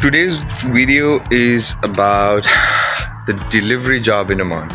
Today's video is about the delivery job in Oman.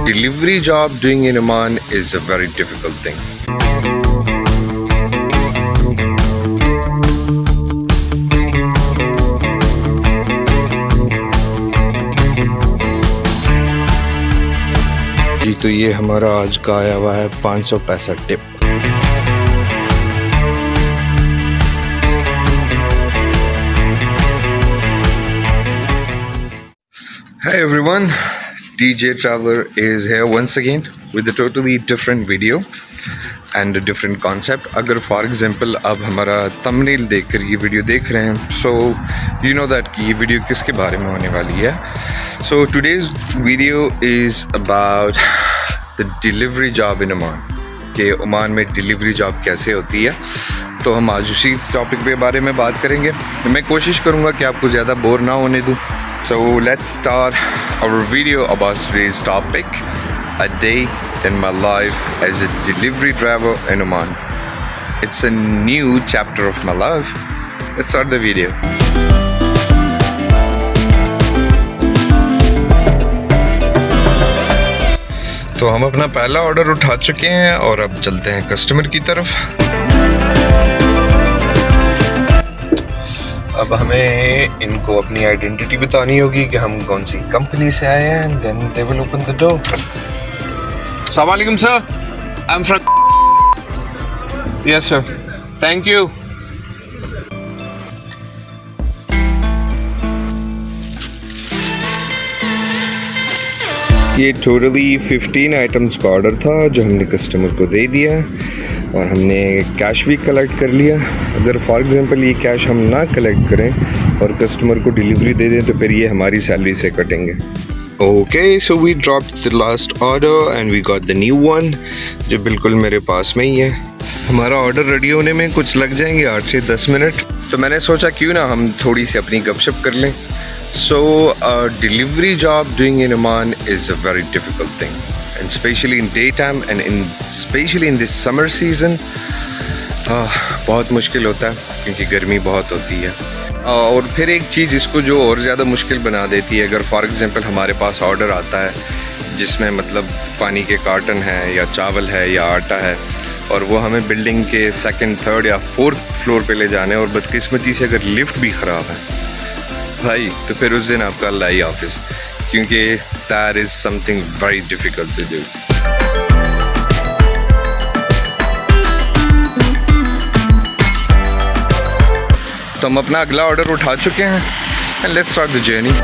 Delivery job doing in Oman is a very difficult thing. जी तो ये हमारा आज का आया हुआ है 500 पैसा tip. Hi everyone, DJ Traveler is here once again with a totally different video and a different concept. अगर for example आप हमारा thumbnail देखकर ये वीडियो देख रहे हैं, so you know that कि ये वीडियो किसके बारे में होने वाली है. So today's video is about the delivery job in Oman. कि ओमान में डिलीवरी जॉब कैसे होती है, तो हम आज उसी टॉपिक पे बारे में बात करेंगे. मैं कोशिश करूँगा कि आपको ज़्यादा बोर ना होने दूँ. So let's start our video about today's topic, a day in my life as a delivery driver in Oman. It's a new chapter of my life. Let's start the video. तो हम अपना पहला order उठा चुके हैं और अब चलते हैं कस्टमर की तरफ. अब हमें इनको अपनी आइडेंटिटी बतानी होगी कि हम कौन सी कंपनी से आए हैं, and then they will open the door. Assalamu alaikum sir, I'm from. Yes sir, thank you. ये टोटली 15 आइटम्स का ऑर्डर था जो हमने कस्टमर को दे दिया और हमने कैश भी कलेक्ट कर लिया. अगर फॉर एग्जांपल ये कैश हम ना कलेक्ट करें और कस्टमर को डिलीवरी दे दें तो फिर ये हमारी सैलरी से कटेंगे. Okay, so we dropped the last order and we got the new one जो बिल्कुल मेरे पास में ही है. हमारा ऑर्डर रेडी होने में कुछ लग जाएंगे 8 से 10 मिनट. तो मैंने सोचा क्यों ना हम थोड़ी सी अपनी गपशप कर लें. So delivery job doing in Oman is a very difficult thing, and especially in daytime and especially in this summer season बहुत मुश्किल होता है क्योंकि गर्मी बहुत होती है. और फिर एक चीज़ इसको जो और ज़्यादा मुश्किल बना देती है, अगर फॉर एग्जांपल हमारे पास ऑर्डर आता है जिसमें मतलब पानी के कार्टन है या चावल है या आटा है और वो हमें बिल्डिंग के 2nd, 3rd या 4th फ्लोर पे ले जाने और बदकिस्मती से अगर लिफ्ट भी ख़राब है भाई, तो फिर उस दिन आपका अल्लाह ही ऑफिस, क्योंकि that is something very difficult to do. तो हम अपना अगला ऑर्डर उठा चुके हैं and let's start the journey.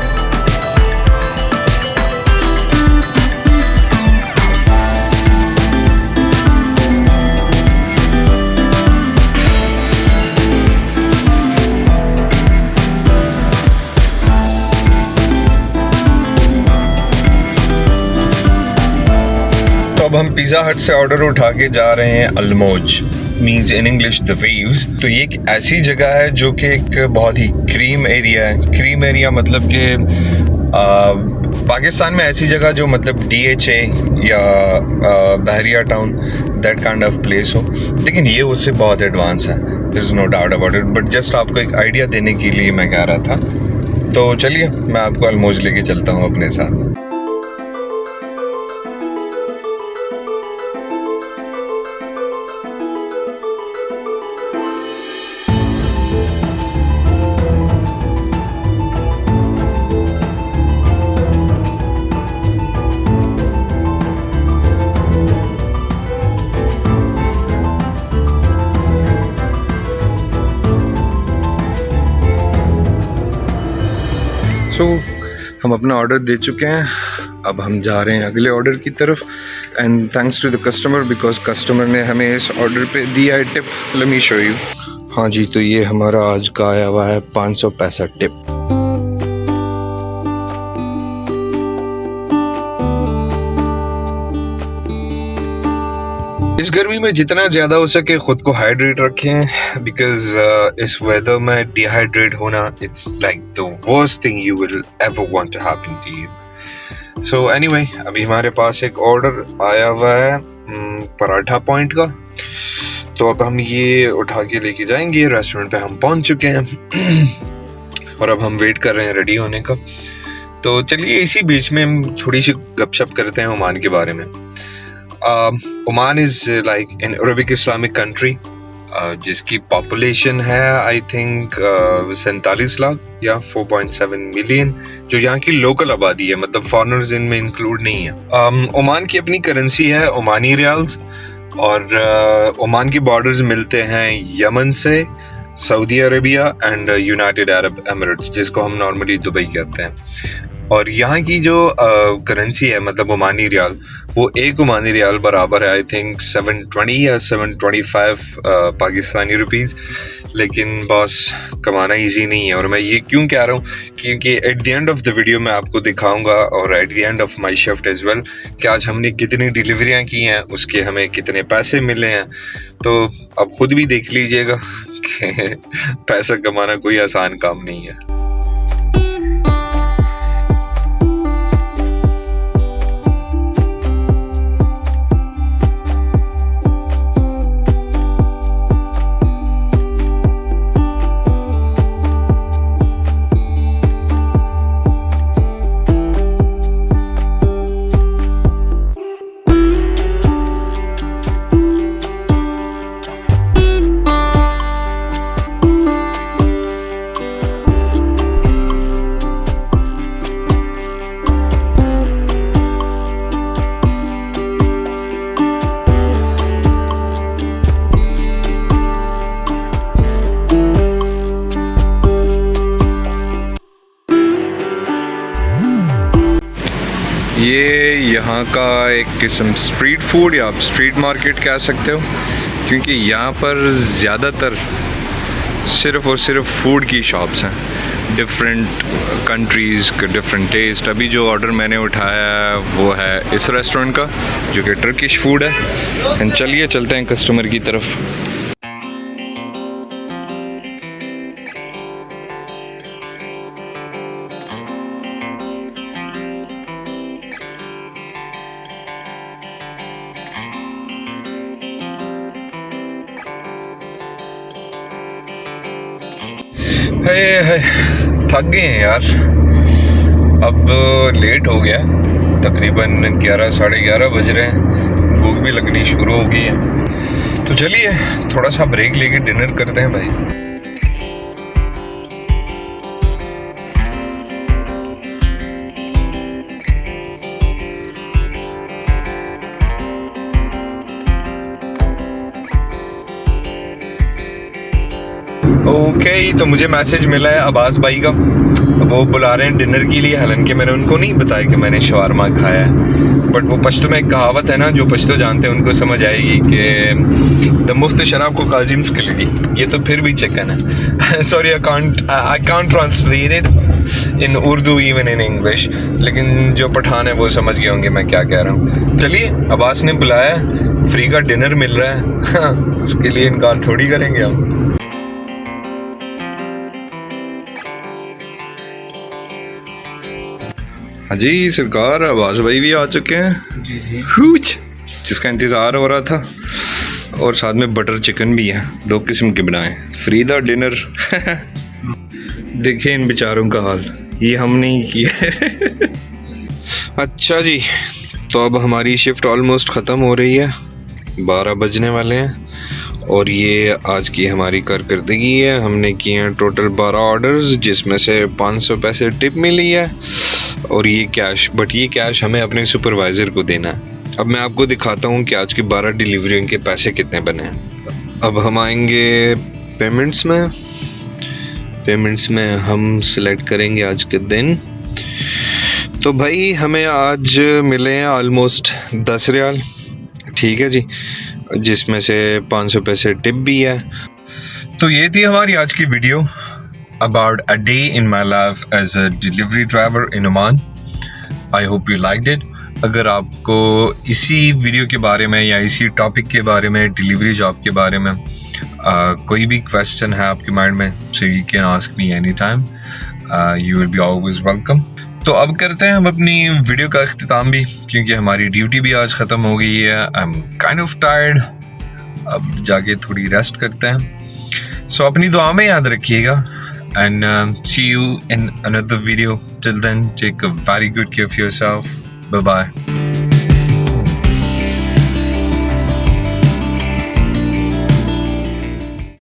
अब हम पिज़्ज़ा हट से ऑर्डर उठा के जा रहे हैं अलमोज, means in English the waves. तो ये एक ऐसी जगह है जो कि एक बहुत ही क्रीम एरिया है. क्रीम एरिया मतलब कि पाकिस्तान में ऐसी जगह जो मतलब DHA या Bahria town that kind of place हो, लेकिन ये उससे बहुत एडवांस है. There is no doubt about it, but just आपको एक आइडिया देने के लिए मैं कह रहा था. तो चलिए मैं आपको अलमोज लेके चलता हूँ अपने साथ. So, हम अपना ऑर्डर दे चुके हैं. अब हम जा रहे हैं अगले ऑर्डर की तरफ and thanks to the customer because customer ने हमें इस ऑर्डर पे दिया है tip. Let me show you. हाँ जी, तो ये हमारा आज का आया हुआ है 500 पैसा टिप. इस गर्मी में जितना ज़्यादा हो सके ख़ुद को हाइड्रेट रखें बिकॉज इस वेदर में डिहाइड्रेट होना it's like the worst thing you will ever want to happen to you. So anyway अभी हमारे पास एक ऑर्डर आया हुआ है पराठा पॉइंट का, तो अब हम ये उठा के लेके जाएंगे। रेस्टोरेंट पे हम पहुंच चुके हैं और अब हम वेट कर रहे हैं रेडी होने का। तो चलिए इसी बीच में हम थोड़ी सी गपशप करते हैं ओमान के बारे में। Oman is like an Arabic Islamic country जिसकी पॉपुलेशन है आई थिंक 47 लाख या 4.7 मिलियन, जो यहाँ की लोकल आबादी है, मतलब फॉरेनर्स इनमें इंक्लूड नहीं है। ओमान की अपनी करेंसी है ओमानी रियाल्स, और ओमान के बॉर्डर्स मिलते हैं यमन से, Saudi Arabia and United Arab Emirates, जिसको हम नॉर्मली दुबई कहते हैं। और यहाँ की जो करेंसी है मतलब ओमानी रियाल, वो एक ओमानी रियाल बराबर है आई थिंक 720 या 725 पाकिस्तानी रुपीज़। लेकिन बॉस कमाना इजी नहीं है, और मैं ये क्यों कह रहा हूँ क्योंकि at the end of the video मैं आपको दिखाऊंगा, और at the end of my shift as well, कि आज हमने कितनी डिलीवरियाँ की हैं, उसके हमें कितने पैसे मिले हैं। तो आप खुद भी देख लीजिएगा कि पैसा कमाना कोई आसान काम नहीं है। ये यहाँ का एक किस्म स्ट्रीट फूड या आप स्ट्रीट मार्केट कह सकते हो, क्योंकि यहाँ पर ज़्यादातर सिर्फ़ और सिर्फ फूड की शॉप्स हैं, डिफरेंट कंट्रीज़ का डिफरेंट टेस्ट। अभी जो ऑर्डर मैंने उठाया है वो है इस रेस्टोरेंट का, जो कि टर्किश फूड है। एंड चलिए चलते हैं कस्टमर की तरफ। है थक गए हैं यार, अब लेट हो गया, तकरीबन 11 साढ़े 11 बज रहे हैं, भूख भी लगनी शुरू हो गई है। तो चलिए थोड़ा सा ब्रेक लेके डिनर करते हैं भाई। ओके तो मुझे मैसेज मिला है अब्बास भाई का, वो बुला रहे हैं डिनर के लिए। हालांकि मैंने उनको नहीं बताया कि मैंने शवारमा खाया है, बट वो पश्तो में एक कहावत है ना, जो पश्तो जानते हैं उनको समझ आएगी कि द मुफ्त शराब को काजिम स्किलदी। ये तो फिर भी चिकन है। Sorry I can't translate it in Urdu even in English, लेकिन जो पठान है वो समझ गए होंगे मैं क्या कह रहा हूँ। चलिए अब्बास ने बुलाया, फ्री का डिनर मिल रहा है उसके लिए इनकार थोड़ी करेंगे हम। हाँ जी सरकार, अब्बास भाई भी आ चुके हैं जी जी, जिसका इंतज़ार हो रहा था, और साथ में बटर चिकन भी है, 2 किस्म के बनाए, फ्री दा डिनर। देखिए इन बेचारों का हाल, ये हम नहीं किए। अच्छा जी, तो अब हमारी शिफ्ट ऑलमोस्ट ख़त्म हो रही है, 12 बजने वाले हैं, और ये आज की हमारी कारकर्दगी है। हमने किए हैं टोटल 12 ऑर्डर्स, जिसमें से 500 पैसे टिप मिली है, और ये कैश, बट ये कैश हमें अपने सुपरवाइज़र को देना है। अब मैं आपको दिखाता हूँ कि आज की 12 डिलीवरियों के पैसे कितने बने हैं। अब हम आएंगे पेमेंट्स में हम सिलेक्ट करेंगे आज के दिन। तो भाई हमें आज मिले हैं ऑलमोस्ट 10 रियाल, ठीक है जी, जिसमें से 500 पैसे टिप भी है। तो ये थी हमारी आज की video about a day in my life as a delivery driver in Oman. I hope you liked it. अगर आपको इसी वीडियो के बारे में या इसी टॉपिक के बारे में, डिलीवरी जॉब के बारे में कोई भी क्वेश्चन है आपके माइंड में, so you can ask me anytime. You will be always welcome. तो अब करते हैं हम अपनी वीडियो का अख्तिताम भी, क्योंकि हमारी ड्यूटी भी आज ख़त्म हो गई है। I am kind of tired, अब जाके थोड़ी रेस्ट करते हैं। सो अपनी दुआ में याद रखिएगा and see you in another video. Till then take a very good care of yourself. Bye bye.